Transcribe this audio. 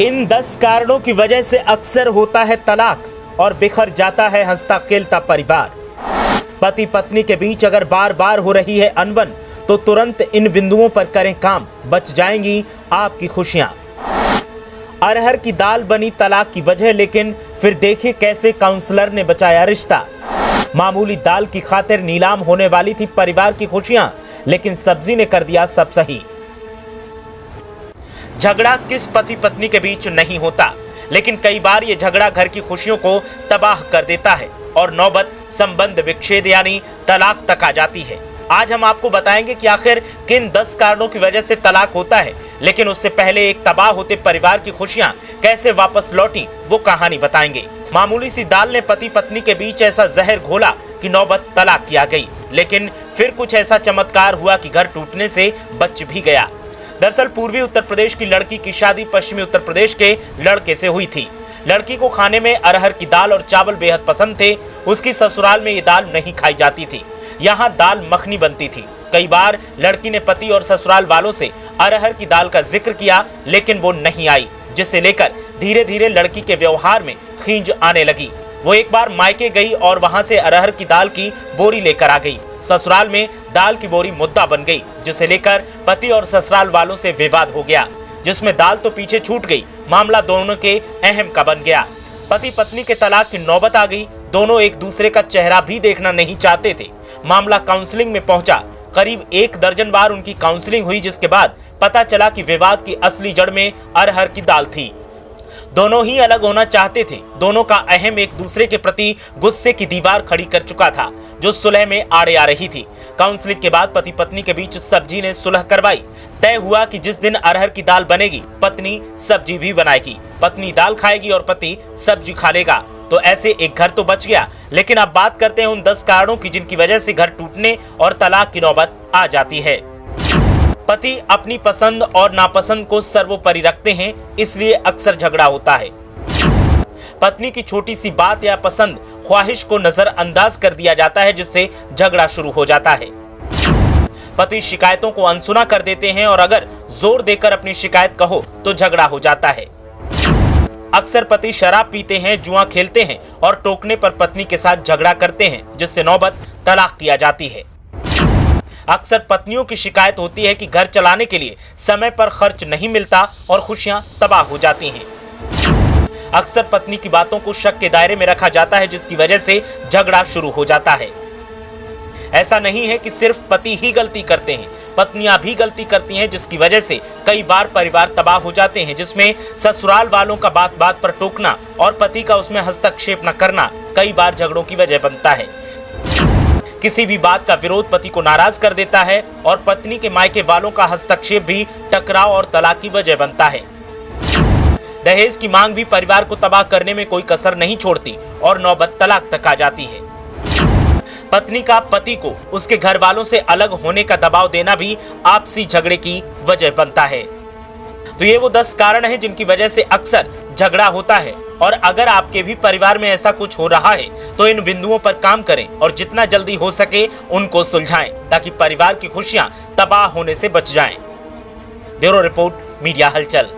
इन 10 कारणों की वजह से अक्सर होता है तलाक और बिखर जाता है हंसता खेलता परिवार। पति पत्नी के बीच अगर बार बार हो रही है अनबन तो तुरंत इन बिंदुओं पर करें काम, बच जाएंगी आपकी खुशियां। अरहर की दाल बनी तलाक की वजह, लेकिन फिर देखिए कैसे काउंसलर ने बचाया रिश्ता। मामूली दाल की खातिर नीलाम होने वाली थी परिवार की खुशियां, लेकिन सब्जी ने कर दिया सब सही। झगड़ा किस पति पत्नी के बीच नहीं होता, लेकिन कई बार ये झगड़ा घर की खुशियों को तबाह कर देता है और नौबत संबंध विच्छेद यानी तलाक तक आ जाती है। आज हम आपको बताएंगे कि आखिर किन 10 कारणों की वजह से तलाक होता है, लेकिन उससे पहले एक तबाह होते परिवार की खुशियां कैसे वापस लौटी वो कहानी बताएंगे। मामूली सी दाल ने पति पत्नी के बीच ऐसा जहर घोला कि नौबत तलाक की आ गई, लेकिन फिर कुछ ऐसा चमत्कार हुआ कि घर टूटने से बच भी गया। दरअसल पूर्वी उत्तर प्रदेश की लड़की की शादी पश्चिमी उत्तर प्रदेश के लड़के से हुई थी। लड़की को खाने में अरहर की दाल और चावल बेहद पसंद थे। उसकी ससुराल में ये दाल नहीं खाई जाती थी, यहाँ दाल मखनी बनती थी। कई बार लड़की ने पति और ससुराल वालों से अरहर की दाल का जिक्र किया, लेकिन वो नहीं आई, जिसे लेकर धीरे धीरे लड़की के व्यवहार में खींच आने लगी। वो एक बार मायके गई और वहां से अरहर की दाल की बोरी लेकर आ गई। ससुराल में दाल की बोरी मुद्दा बन गई, जिसे लेकर पति और ससुराल वालों से विवाद हो गया, जिसमें दाल तो पीछे छूट गई, मामला दोनों के अहम का बन गया। पति पत्नी के तलाक की नौबत आ गई। दोनों एक दूसरे का चेहरा भी देखना नहीं चाहते थे। मामला काउंसलिंग में पहुंचा। करीब 1 दर्जन बार उनकी काउंसलिंग हुई, जिसके बाद पता चला कि विवाद की असली जड़ में अरहर की दाल थी। दोनों ही अलग होना चाहते थे। दोनों का अहम एक दूसरे के प्रति गुस्से की दीवार खड़ी कर चुका था, जो सुलह में आड़े आ रही थी। काउंसलिंग के बाद पति पत्नी के बीच सब्जी ने सुलह करवाई। तय हुआ कि जिस दिन अरहर की दाल बनेगी, पत्नी सब्जी भी बनाएगी। पत्नी दाल खाएगी और पति सब्जी खा लेगा। तो ऐसे एक घर तो बच गया। लेकिन अब बात करते हैं उन 10 कारणों की जिनकी वजह से घर टूटने और तलाक की नौबत आ जाती है। पति अपनी पसंद और नापसंद को सर्वोपरि रखते हैं, इसलिए अक्सर झगड़ा होता है। पत्नी की छोटी सी बात या पसंद ख्वाहिश को नजरअंदाज कर दिया जाता है, जिससे झगड़ा शुरू हो जाता है। पति शिकायतों को अनसुना कर देते हैं और अगर जोर देकर अपनी शिकायत कहो तो झगड़ा हो जाता है। अक्सर पति शराब पीते हैं, जुआ खेलते हैं और टोकने पर पत्नी के साथ झगड़ा करते हैं, जिससे नौबत तलाक की आ जाती है। अक्सर पत्नियों की शिकायत होती है कि घर चलाने के लिए समय पर खर्च नहीं मिलता और खुशियां तबाह हो जाती हैं। अक्सर पत्नी की बातों को शक के दायरे में रखा जाता है, जिसकी वजह से झगड़ा शुरू हो जाता है। ऐसा नहीं है कि सिर्फ पति ही गलती करते हैं, पत्नियां भी गलती करती हैं, जिसकी वजह से कई बार परिवार तबाह हो जाते हैं, जिसमें ससुराल वालों का बात बात पर टोकना और पति का उसमें हस्तक्षेप न करना कई बार झगड़ों की वजह बनता है। किसी भी बात का विरोध पति को नाराज कर देता है और पत्नी के मायके वालों का हस्तक्षेप भी टकराव और तलाक की वजह बनता है। दहेज की मांग भी परिवार को तबाह करने में कोई कसर नहीं छोड़ती और नौबत तलाक तक आ जाती है। पत्नी का पति को उसके घर वालों से अलग होने का दबाव देना भी आपसी झगड़े की वजह बनता है। तो ये वो 10 कारण हैं जिनकी वजह से अक्सर झगड़ा होता है। और अगर आपके भी परिवार में ऐसा कुछ हो रहा है तो इन बिंदुओं पर काम करें और जितना जल्दी हो सके उनको सुलझाएं, ताकि परिवार की खुशियां तबाह होने से बच जाएं। ब्यूरो रिपोर्ट, मीडिया हलचल।